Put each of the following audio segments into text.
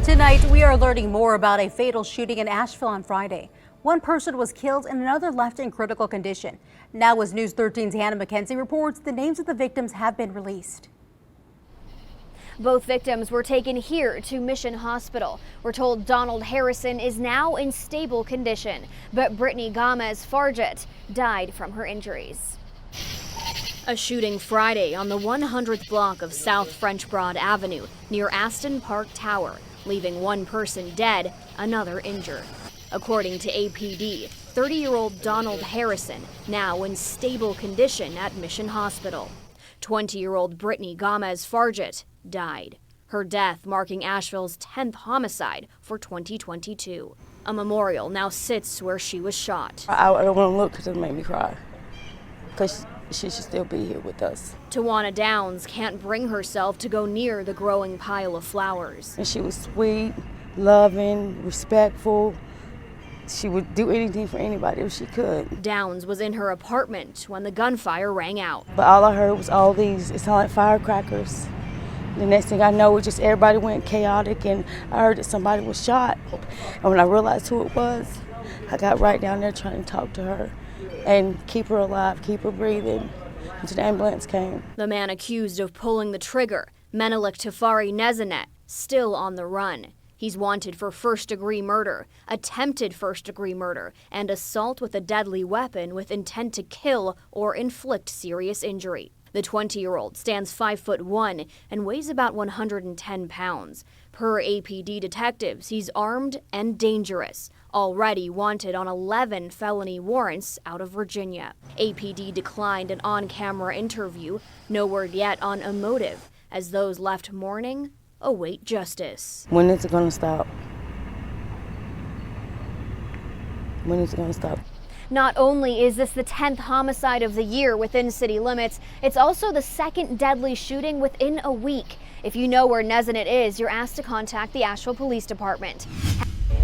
Tonight, we are learning more about a fatal shooting in Asheville on Friday. One person was killed and another left in critical condition. Now, as News 13's Hannah McKenzie reports, the names of the victims have been released. Both victims were taken here to Mission Hospital. We're told Donald Harrison is now in stable condition, but Brittney Gamez-Farjat died from her injuries. A shooting Friday on the 100th block of South French Broad Avenue near Aston Park Tower, leaving one person dead, another injured. According to APD, 30-year-old Donald Harrison now in stable condition at Mission Hospital. 20-year-old Brittney Gamez-Farjat died. Her death marking Asheville's 10th homicide for 2022. A memorial now sits where she was shot. I don't want to look because it made me cry. Because she should still be here with us. Tawana Downs can't bring herself to go near the growing pile of flowers. And she was sweet, loving, respectful. She would do anything for anybody if she could. Downs was in her apartment when the gunfire rang out. But all I heard was all these, it sounded like firecrackers. The next thing I know, it just everybody went chaotic, and I heard that somebody was shot. And when I realized who it was, I got right down there trying to talk to her and keep her alive, keep her breathing, until the ambulance came. The man accused of pulling the trigger, Menelik Tafari Nezanet, still on the run. He's wanted for first-degree murder, attempted first-degree murder, and assault with a deadly weapon with intent to kill or inflict serious injury. The 20-year-old stands 5'1" and weighs about 110 pounds. Per APD detectives, he's armed and dangerous, already wanted on 11 felony warrants out of Virginia. APD declined an on-camera interview. No word yet on a motive, as those left mourning await justice. When is it going to stop? When is it going to stop? Not only is this the 10th homicide of the year within city limits, it's also the second deadly shooting within a week. If you know where Nezanet is, you're asked to contact the Asheville Police Department.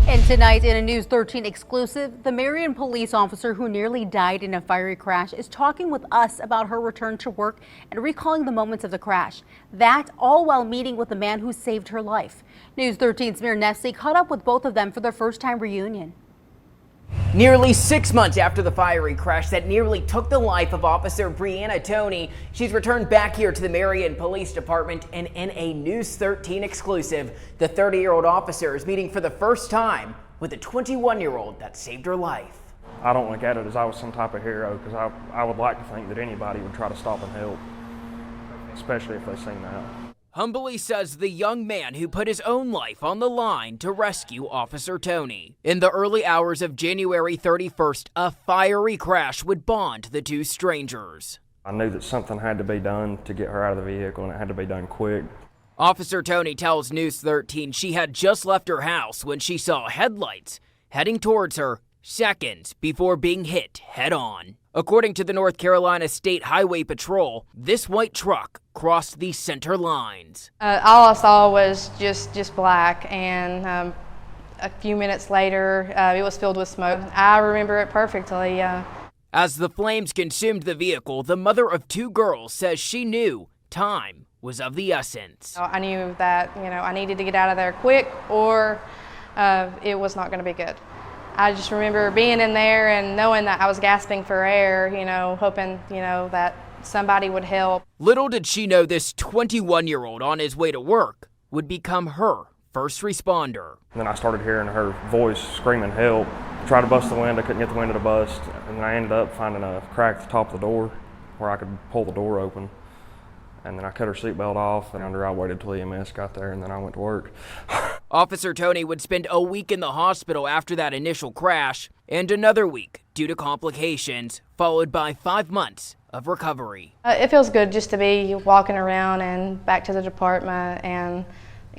And tonight in a News 13 exclusive, the Marion police officer who nearly died in a fiery crash is talking with us about her return to work and recalling the moments of the crash. That all while meeting with the man who saved her life. News 13's Mir Nestle caught up with both of them for their first-time reunion. Nearly 6 months after the fiery crash that nearly took the life of Officer Brianna Toney, she's returned back here to the Marion Police Department, and in a News 13 exclusive, the 30-year-old officer is meeting for the first time with a 21-year-old that saved her life. I don't look at it as I was some type of hero, because I would like to think that anybody would try to stop and help, especially if they seen that. Humbly says the young man who put his own life on the line to rescue Officer Toney. In the early hours of January 31st, a fiery crash would bond the two strangers. I knew that something had to be done to get her out of the vehicle, and it had to be done quick. Officer Toney tells News 13 she had just left her house when she saw headlights heading towards her seconds before being hit head-on. According to the North Carolina State Highway Patrol, this white truck crossed the center lines. All I saw was just black, and a few minutes later, it was filled with smoke. I remember it perfectly. As the flames consumed the vehicle, the mother of two girls says she knew time was of the essence. I knew that I needed to get out of there quick, or it was not going to be good. I just remember being in there and knowing that I was gasping for air, hoping, that somebody would help. Little did she know this 21-year-old on his way to work would become her first responder. And then I started hearing her voice screaming help. Tried to bust the window, couldn't get the window to bust, and then I ended up finding a crack at the top of the door where I could pull the door open. And then I cut her seatbelt off, and I waited till EMS got there, and then I went to work. Officer Toney would spend a week in the hospital after that initial crash, and another week due to complications, followed by 5 months of recovery. It feels good just to be walking around and back to the department and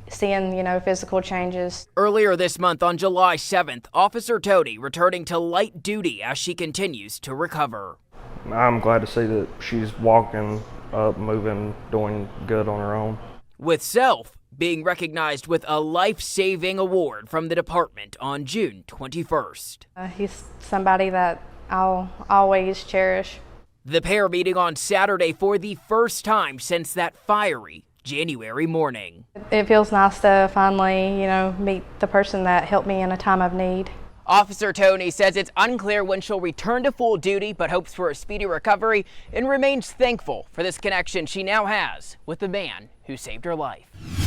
seeing, physical changes. Earlier this month, on July 7th, Officer Toney returning to light duty as she continues to recover. I'm glad to see that she's walking up, moving, doing good on her own. With Self being recognized with a life-saving award from the department on June 21st. He's somebody that I'll always cherish. The pair meeting on Saturday for the first time since that fiery January morning. It feels nice to finally, meet the person that helped me in a time of need. Officer Tony says it's unclear when she'll return to full duty, but hopes for a speedy recovery and remains thankful for this connection she now has with the man who saved her life.